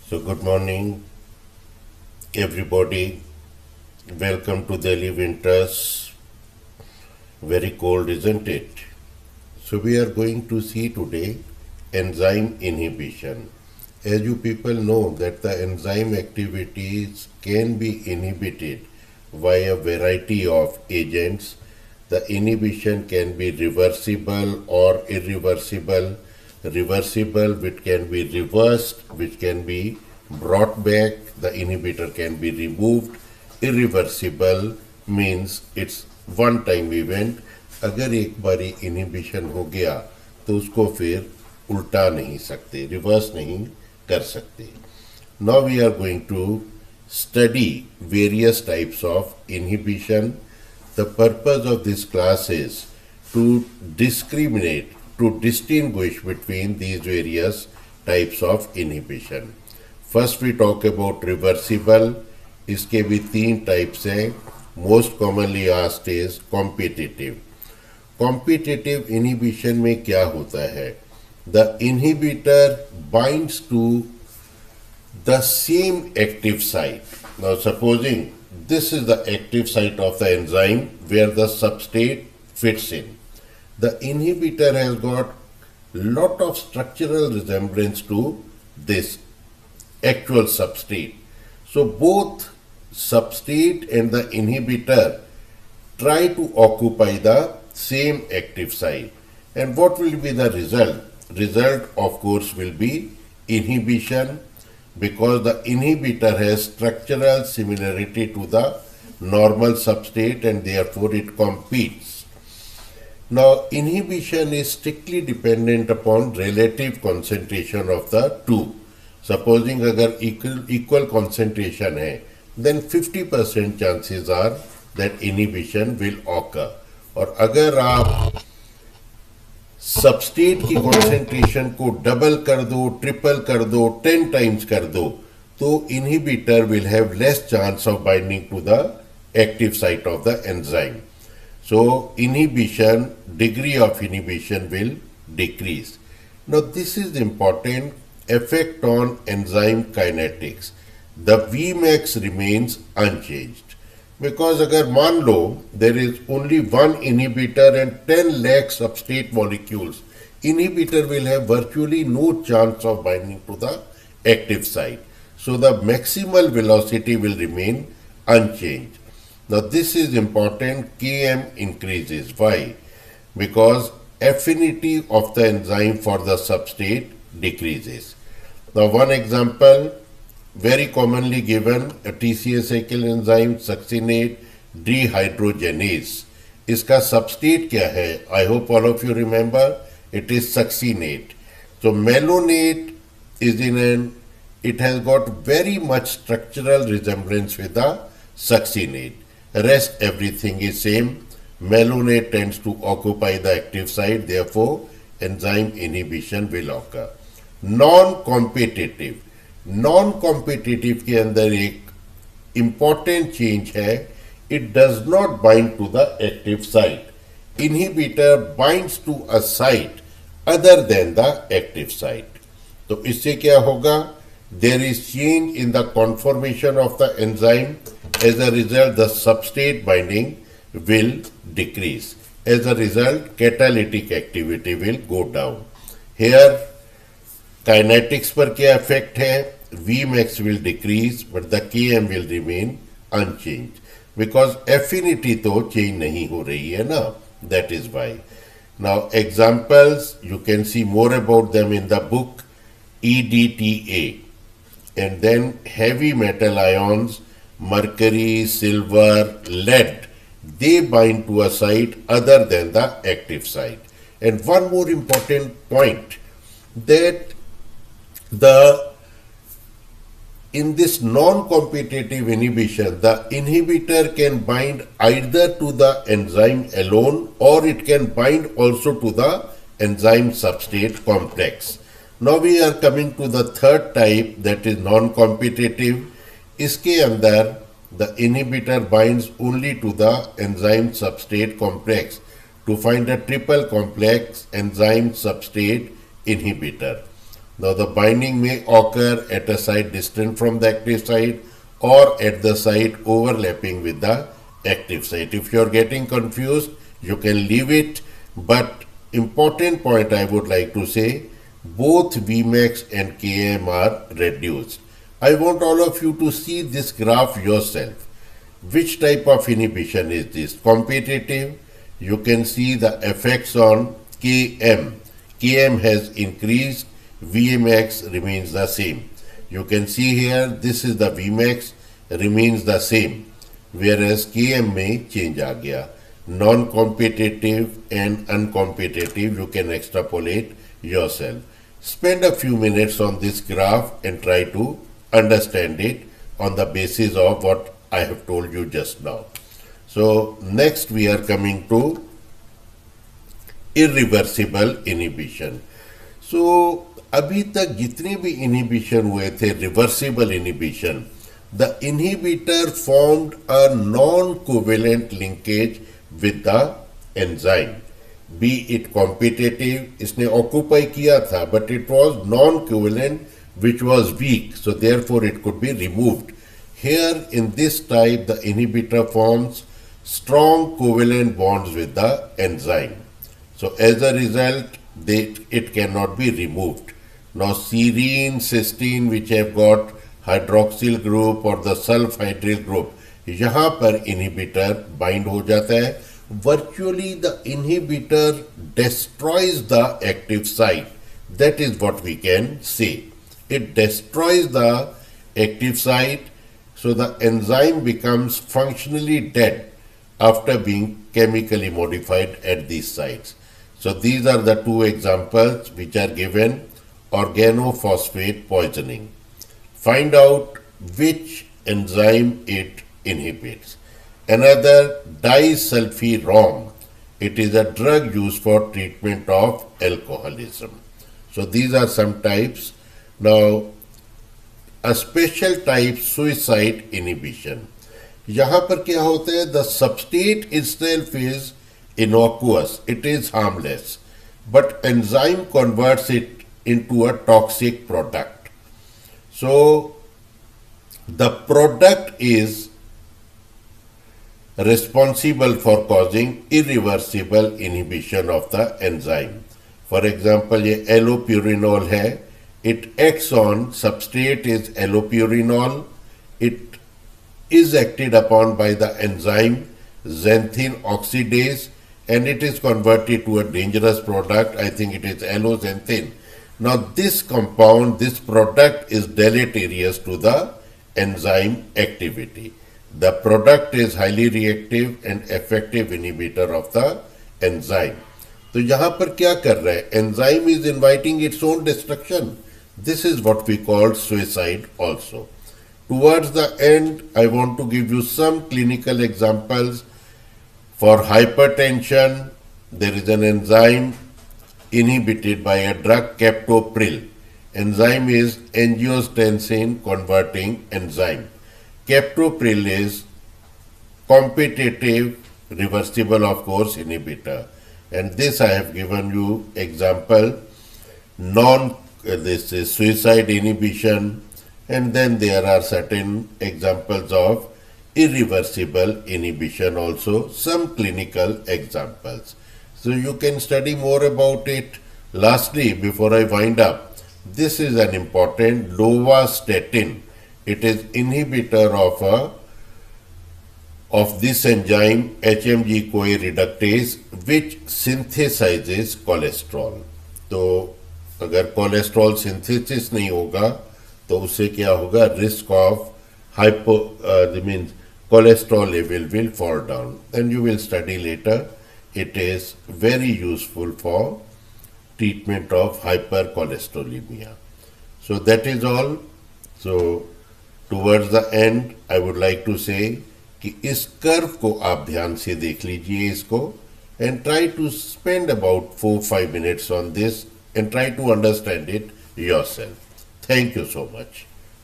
So, good morning, everybody. Welcome to Delhi winters. Very cold, isn't it? So, we are going to see today enzyme inhibition. As you people know, that the enzyme activities can be inhibited by a variety of agents. The inhibition can be reversible or irreversible. Reversible, which can be reversed, which can be brought back, the inhibitor can be removed. Irreversible means it's one time event. अगर एक बारी inhibition हो गया तो उसको फिर उल्टा नहीं सकते, रिवर्स नहीं कर सकते. Now we are going to study various types of inhibition. The purpose of this class is to discriminate, to distinguish between these various types of inhibition. First we talk about reversible. इसके भी तीन types हैं. Most commonly asked is competitive. Competitive inhibition में क्या होता है? The inhibitor binds to the same active site. Now supposing this is the active site of the enzyme where the substrate fits in. The inhibitor has got lot of structural resemblance to this actual substrate. So both substrate and the inhibitor try to occupy the same active site. And what will be the result? Result, of course, will be inhibition, because the inhibitor has structural similarity to the normal substrate and therefore it competes. Now, inhibition is strictly dependent upon relative concentration of the two. Supposing अगर equal concentration है, then 50% chances are that inhibition will occur. और अगर आप substrate की concentration को double कर दो, triple कर दो, 10 टाइम्स कर दो, तो inhibitor will have less chance of binding to the active site of the enzyme. So inhibition, degree of inhibition will decrease. Now this is important effect on enzyme kinetics. The Vmax remains unchanged. Because अगर मान लो there is only one inhibitor and 10 lakh substrate molecules, inhibitor will have virtually no chance of binding to the active site. So the maximal velocity will remain unchanged. Now this is important. Km increases. Why? Because affinity of the enzyme for the substrate decreases. Now one example very commonly given, a TCA cycle enzyme succinate dehydrogenase. इसका substrate क्या है? I hope all of you remember, it is succinate. So malonate is it has got very much structural resemblance with the succinate. Rest everything is same. Malonate tends to occupy the active site, therefore enzyme inhibition will occur. Non-competitive के अंदर एक important change है, it does not bind to the active site. Inhibitor binds to a site other than the active site. तो इससे क्या होगा? There is change in the conformation of the enzyme. As a result, the substrate binding will decrease. As a result, catalytic activity will go down. Here, kinetics पर क्या effect है? Vmax will decrease, but the Km will remain unchanged. Because affinity तो change नहीं हो रही है ना? That is why. Now examples, you can see more about them in the book EDTA. And then heavy metal ions, mercury, silver, lead, they bind to a site other than the active site. And one more important point, that in this non-competitive inhibition, the inhibitor can bind either to the enzyme alone or it can bind also to the enzyme substrate complex. Now we are coming to the third type, that is non-competitive. इसके अंदर the inhibitor binds only to the enzyme substrate complex to find a triple complex enzyme substrate inhibitor. Now the binding may occur at a site distant from the active site or at the site overlapping with the active site. If you are getting confused, you can leave it, but important point I would like to say, both Vmax and Km are reduced. I want all of you to see this graph yourself. Which type of inhibition is this? Competitive. You can see the effects on Km. Km has increased, Vmax remains the same. You can see here, this is the Vmax, remains the same, whereas Km में change आ गया. Non-competitive and uncompetitive, you can extrapolate yourself. Spend a few minutes on this graph and try to understand it on the basis of what I have told you just now. So next we are coming to irreversible inhibition. So अभी तक जितने भी inhibition हुए थे reversible inhibition, the inhibitor formed a non-covalent linkage with the enzyme. Be it competitive, इसने occupy किया था, but it was non-covalent, which was weak, so therefore it could be removed. Here in this type, the inhibitor forms strong covalent bonds with the enzyme. So as a result, it cannot be removed. Now serine, cysteine, which have got hydroxyl group or the sulfhydryl group, यहाँ पर inhibitor bind हो जाता है. Virtually the inhibitor destroys the active site. That is what we can say. It destroys the active site, so the enzyme becomes functionally dead after being chemically modified at these sites. So these are the two examples which are given. Organophosphate poisoning. Find out which enzyme it inhibits. Another, disulfiram. It is a drug used for treatment of alcoholism. So these are some types. Now, a special type, suicide inhibition. यहाँ पर क्या होता है? The substrate itself is innocuous. It is harmless. But enzyme converts it into a toxic product. So, the product is responsible for causing irreversible inhibition of the enzyme. For example, ये allopurinol है. It acts on, substrate is allopurinol. It is acted upon by the enzyme xanthine oxidase, and it is converted to a dangerous product. I think it is alloxanthine. Now this compound, this product is deleterious to the enzyme activity. The product is highly reactive and effective inhibitor of the enzyme. तो यहाँ पर क्या कर रहा है? Enzyme is inviting its own destruction. This is what we call suicide also. Towards the end, I want to give you some clinical examples. For hypertension, there is an enzyme inhibited by a drug, captopril. Enzyme is angiotensin converting enzyme. Captopril is competitive, reversible of course, inhibitor. And this I have given you example. This is suicide inhibition, and then there are certain examples of irreversible inhibition also, some clinical examples. So you can study more about it. Lastly, before I wind up, this is an important lovastatin. It is inhibitor of this enzyme HMG-CoA reductase, which synthesizes cholesterol. तो अगर cholesterol synthesis नहीं होगा तो उससे क्या होगा? Risk of means cholesterol level will fall down, and you will study later. It is very useful for treatment of hypercholesterolemia. So that is all. So towards the end, I would like to say कि इस curve को आप ध्यान से देख लीजिए इसको, and try to spend about 4-5 minutes on this and try to understand it yourself. Thank you so much.